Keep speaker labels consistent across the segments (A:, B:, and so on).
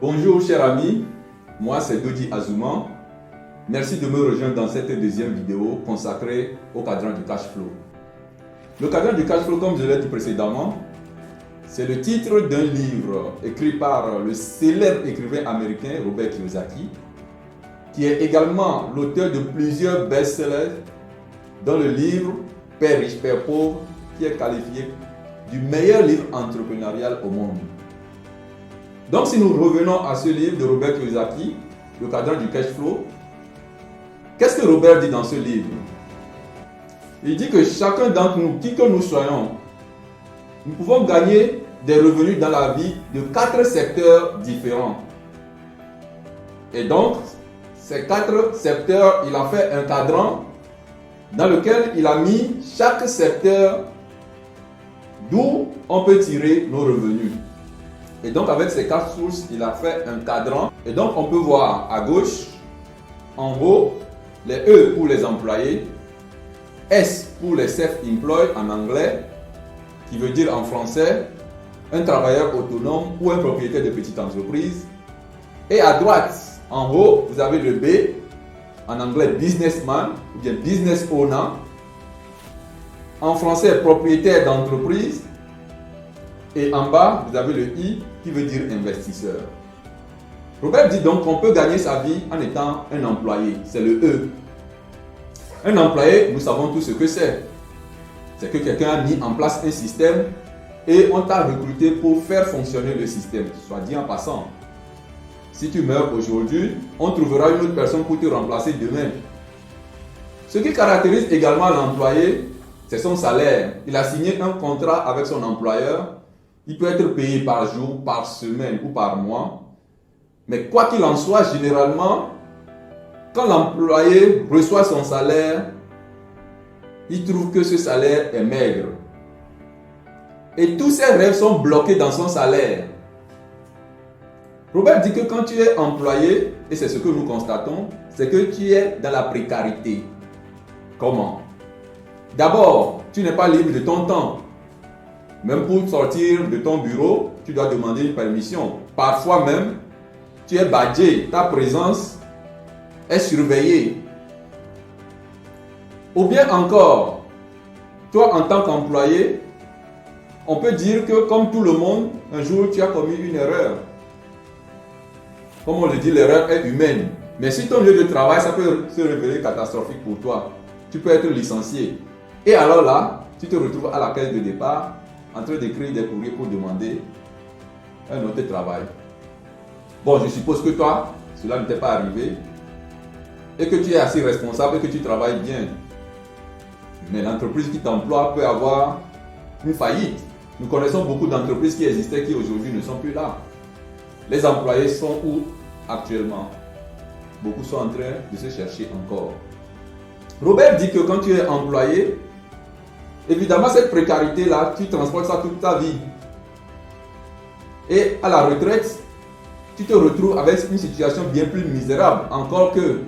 A: Bonjour chers amis, moi c'est Dodi Azouman. Merci de me rejoindre dans cette deuxième vidéo consacrée au cadran du cash flow. Le cadran du cash flow, comme je l'ai dit précédemment, c'est le titre d'un livre écrit par le célèbre écrivain américain Robert Kiyosaki, qui est également l'auteur de plusieurs best-sellers, dont le livre Père riche, Père pauvre, qui est qualifié du meilleur livre entrepreneurial au monde. Donc si nous revenons à ce livre de Robert Kiyosaki, le cadran du cash flow, qu'est-ce que Robert dit dans ce livre? Il dit que chacun d'entre nous, qui que nous soyons, nous pouvons gagner des revenus dans la vie de 4 secteurs différents. Et donc, ces 4 secteurs, il a fait un cadran dans lequel il a mis chaque secteur d'où on peut tirer nos revenus. Et donc avec ces 4 sources, il a fait un cadran. Et donc on peut voir à gauche, en haut, les E pour les employés, S pour les self-employed en anglais, qui veut dire en français un travailleur autonome ou un propriétaire de petite entreprise. Et à droite, en haut, vous avez le B, en anglais businessman ou bien business owner. En français, propriétaire d'entreprise. Et en bas, vous avez le I qui veut dire investisseur. Robert dit donc qu'on peut gagner sa vie en étant un employé. C'est le E. Un employé, nous savons tous ce que c'est. C'est que quelqu'un a mis en place un système et on t'a recruté pour faire fonctionner le système. Soit dit en passant. Si tu meurs aujourd'hui, on trouvera une autre personne pour te remplacer demain. Ce qui caractérise également l'employé, c'est son salaire. Il a signé un contrat avec son employeur. Il peut être payé par jour, par semaine ou par mois. Mais quoi qu'il en soit, généralement, quand l'employé reçoit son salaire, il trouve que ce salaire est maigre. Et tous ses rêves sont bloqués dans son salaire. Robert dit que quand tu es employé, et c'est ce que nous constatons, c'est que tu es dans la précarité. Comment? D'abord, tu n'es pas libre de ton temps. Même pour sortir de ton bureau, tu dois demander une permission. Parfois même, tu es badgé, ta présence est surveillée. Ou bien encore, toi en tant qu'employé, on peut dire que comme tout le monde, un jour tu as commis une erreur. Comme on le dit, l'erreur est humaine. Mais si ton lieu de travail, ça peut se révéler catastrophique pour toi. Tu peux être licencié. Et alors là, tu te retrouves à la caisse de départ en train d'écrire des courriers pour demander un autre travail. Bon, je suppose que toi, cela ne t'est pas arrivé et que tu es assez responsable et que tu travailles bien. Mais l'entreprise qui t'emploie peut avoir une faillite. Nous connaissons beaucoup d'entreprises qui existaient qui aujourd'hui ne sont plus là. Les employés sont où actuellement? Beaucoup sont en train de se chercher encore. Robert dit que quand tu es employé, évidemment, cette précarité-là, tu transportes ça toute ta vie. Et à la retraite, tu te retrouves avec une situation bien plus misérable. Encore que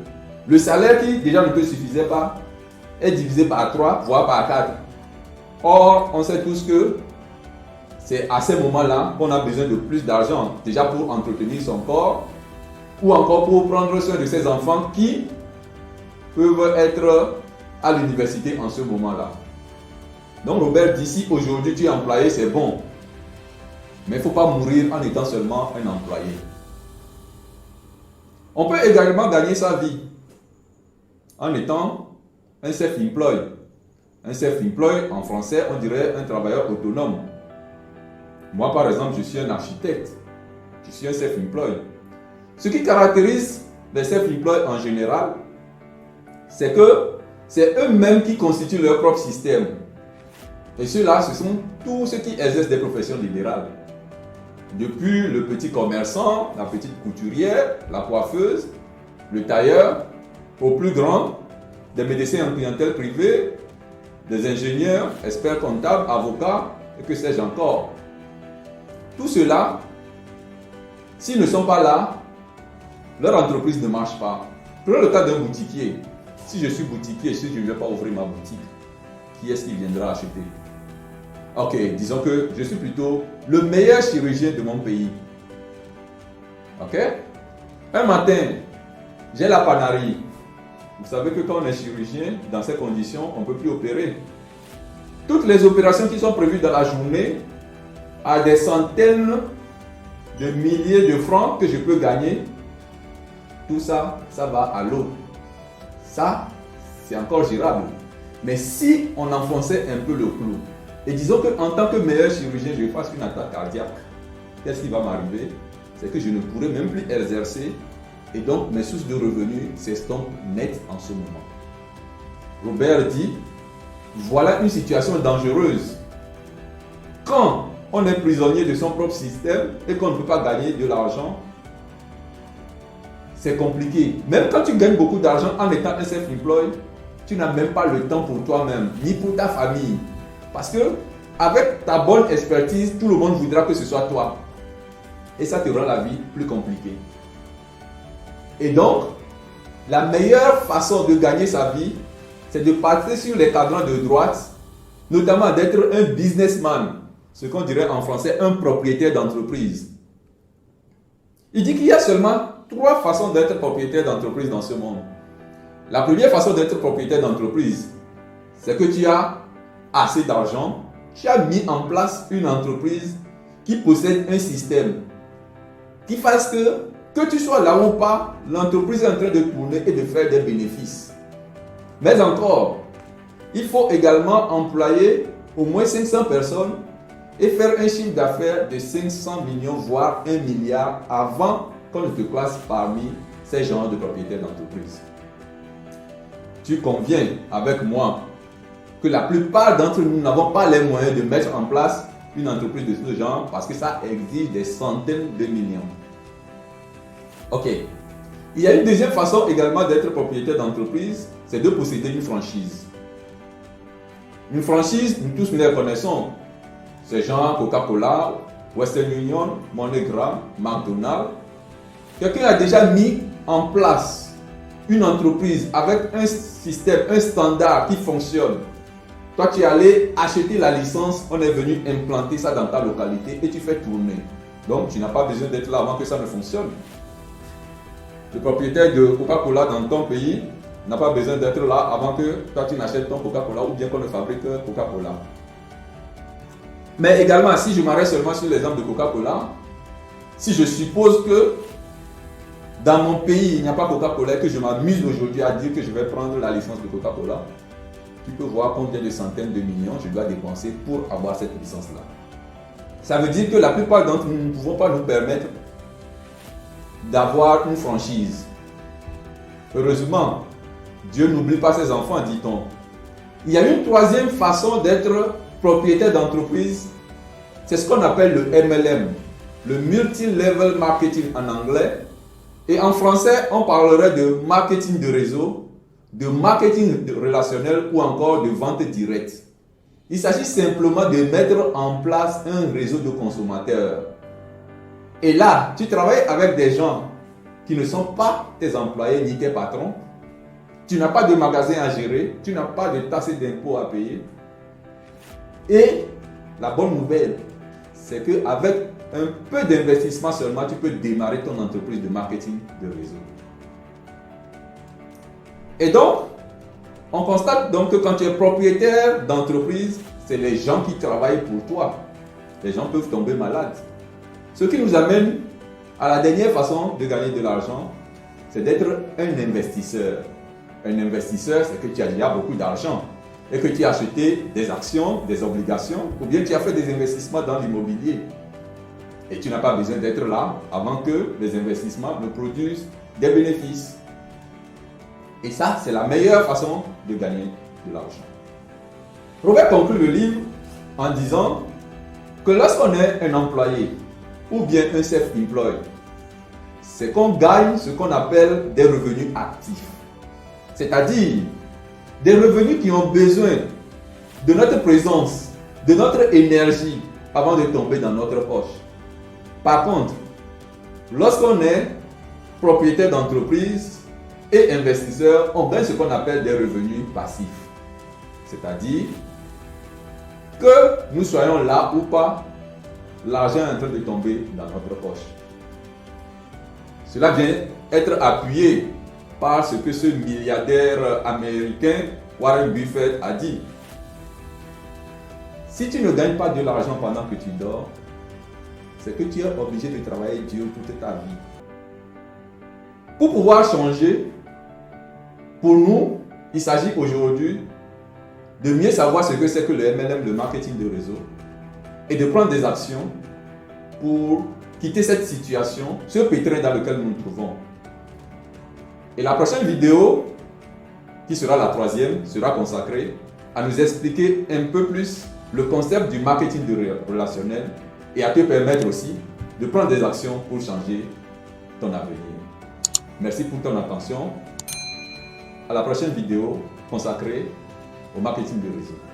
A: le salaire qui déjà ne te suffisait pas est divisé par 3, voire par 4. Or, on sait tous que c'est à ces moments-là qu'on a besoin de plus d'argent. Déjà pour entretenir son corps ou encore pour prendre soin de ses enfants qui peuvent être à l'université en ce moment-là. Donc Robert dit, si aujourd'hui tu es employé, c'est bon. Mais il ne faut pas mourir en étant seulement un employé. On peut également gagner sa vie en étant un self-employed. Un self-employed, en français, on dirait un travailleur autonome. Moi, par exemple, je suis un architecte. Je suis un self-employed. Ce qui caractérise les self-employed en général, c'est que c'est eux-mêmes qui constituent leur propre système. Et ceux-là, ce sont tous ceux qui exercent des professions libérales. Depuis le petit commerçant, la petite couturière, la coiffeuse, le tailleur, au plus grand, des médecins en clientèle privée, des ingénieurs, experts comptables, avocats, et que sais-je encore. Tout cela, s'ils ne sont pas là, leur entreprise ne marche pas. Prenons le cas d'un boutiquier. Si je suis boutiquier, si je ne vais pas ouvrir ma boutique, qui est-ce qui viendra acheter? Ok, disons que je suis plutôt le meilleur chirurgien de mon pays. Ok? Un matin, j'ai la panarie. Vous savez que quand on est chirurgien, dans ces conditions, on ne peut plus opérer. Toutes les opérations qui sont prévues dans la journée, à des centaines de milliers de francs que je peux gagner, tout ça, ça va à l'eau. Ça, c'est encore gérable. Mais si on enfonçait un peu le clou, et disons qu'en tant que meilleur chirurgien, je fasse une attaque cardiaque, qu'est-ce qui va m'arriver? C'est que je ne pourrai même plus exercer et donc mes sources de revenus s'estompent net en ce moment. Robert dit, voilà une situation dangereuse. Quand on est prisonnier de son propre système et qu'on ne peut pas gagner de l'argent, c'est compliqué. Même quand tu gagnes beaucoup d'argent en étant un self-employed, tu n'as même pas le temps pour toi-même, ni pour ta famille. Parce que avec ta bonne expertise, tout le monde voudra que ce soit toi. Et ça te rend la vie plus compliquée. Et donc, la meilleure façon de gagner sa vie, c'est de partir sur les cadrans de droite, notamment d'être un businessman, ce qu'on dirait en français un propriétaire d'entreprise. Il dit qu'il y a seulement 3 façons d'être propriétaire d'entreprise dans ce monde. La première façon d'être propriétaire d'entreprise, c'est que tu as assez d'argent, tu as mis en place une entreprise qui possède un système qui fasse que tu sois là ou pas, l'entreprise est en train de tourner et de faire des bénéfices. Mais encore, il faut également employer au moins 500 personnes et faire un chiffre d'affaires de 500 millions, voire 1 milliard avant qu'on ne te classe parmi ces genres de propriétaires d'entreprise. Tu conviens avec moi que la plupart d'entre nous n'avons pas les moyens de mettre en place une entreprise de ce genre parce que ça exige des centaines de millions. Ok. Il y a une deuxième façon également d'être propriétaire d'entreprise, c'est de posséder une franchise. Une franchise, nous tous nous les connaissons. C'est genre Coca-Cola, Western Union, MoneyGram, McDonald's. Quelqu'un a déjà mis en place une entreprise avec un système, un standard qui fonctionne. Toi, tu es allé acheter la licence, on est venu implanter ça dans ta localité et tu fais tourner. Donc, tu n'as pas besoin d'être là avant que ça ne fonctionne. Le propriétaire de Coca-Cola dans ton pays n'a pas besoin d'être là avant que toi tu n'achètes ton Coca-Cola ou bien qu'on ne fabrique Coca-Cola. Mais également, si je m'arrête seulement sur l'exemple de Coca-Cola, si je suppose que dans mon pays il n'y a pas Coca-Cola et que je m'amuse aujourd'hui à dire que je vais prendre la licence de Coca-Cola, tu peux voir combien de centaines de millions je dois dépenser pour avoir cette licence-là. Ça veut dire que la plupart d'entre nous ne pouvons pas nous permettre d'avoir une franchise. Heureusement, Dieu n'oublie pas ses enfants, dit-on. Il y a une troisième façon d'être propriétaire d'entreprise, c'est ce qu'on appelle le MLM, le Multi-Level Marketing en anglais. Et en français, on parlerait de marketing de réseau, de marketing relationnel ou encore de vente directe. Il s'agit simplement de mettre en place un réseau de consommateurs. Et là, tu travailles avec des gens qui ne sont pas tes employés ni tes patrons. Tu n'as pas de magasin à gérer, tu n'as pas de taxes d'impôts à payer. Et la bonne nouvelle, c'est qu'avec un peu d'investissement seulement, tu peux démarrer ton entreprise de marketing de réseau. Et donc, on constate donc que quand tu es propriétaire d'entreprise, c'est les gens qui travaillent pour toi. Les gens peuvent tomber malades. Ce qui nous amène à la dernière façon de gagner de l'argent, c'est d'être un investisseur. Un investisseur, c'est que tu as déjà beaucoup d'argent et que tu as acheté des actions, des obligations, ou bien tu as fait des investissements dans l'immobilier. Et tu n'as pas besoin d'être là avant que les investissements ne produisent des bénéfices. Et ça, c'est la meilleure façon de gagner de l'argent. Robert conclut le livre en disant que lorsqu'on est un employé ou bien un self-employed, c'est qu'on gagne ce qu'on appelle des revenus actifs. C'est-à-dire des revenus qui ont besoin de notre présence, de notre énergie avant de tomber dans notre poche. Par contre, lorsqu'on est propriétaire d'entreprise et investisseur, on gagne ce qu'on appelle des revenus passifs. C'est-à-dire que nous soyons là ou pas, l'argent est en train de tomber dans notre poche. Cela vient être appuyé par ce que ce milliardaire américain Warren Buffett a dit. Si tu ne gagnes pas de l'argent pendant que tu dors, c'est que tu es obligé de travailler dur toute ta vie. Pour pouvoir changer, pour nous, il s'agit aujourd'hui de mieux savoir ce que c'est que le MLM, le marketing de réseau, et de prendre des actions pour quitter cette situation, ce pétrin dans lequel nous nous trouvons. Et la prochaine vidéo, qui sera la troisième, sera consacrée à nous expliquer un peu plus le concept du marketing relationnel et à te permettre aussi de prendre des actions pour changer ton avenir. Merci pour ton attention. À la prochaine vidéo consacrée au marketing de réseau.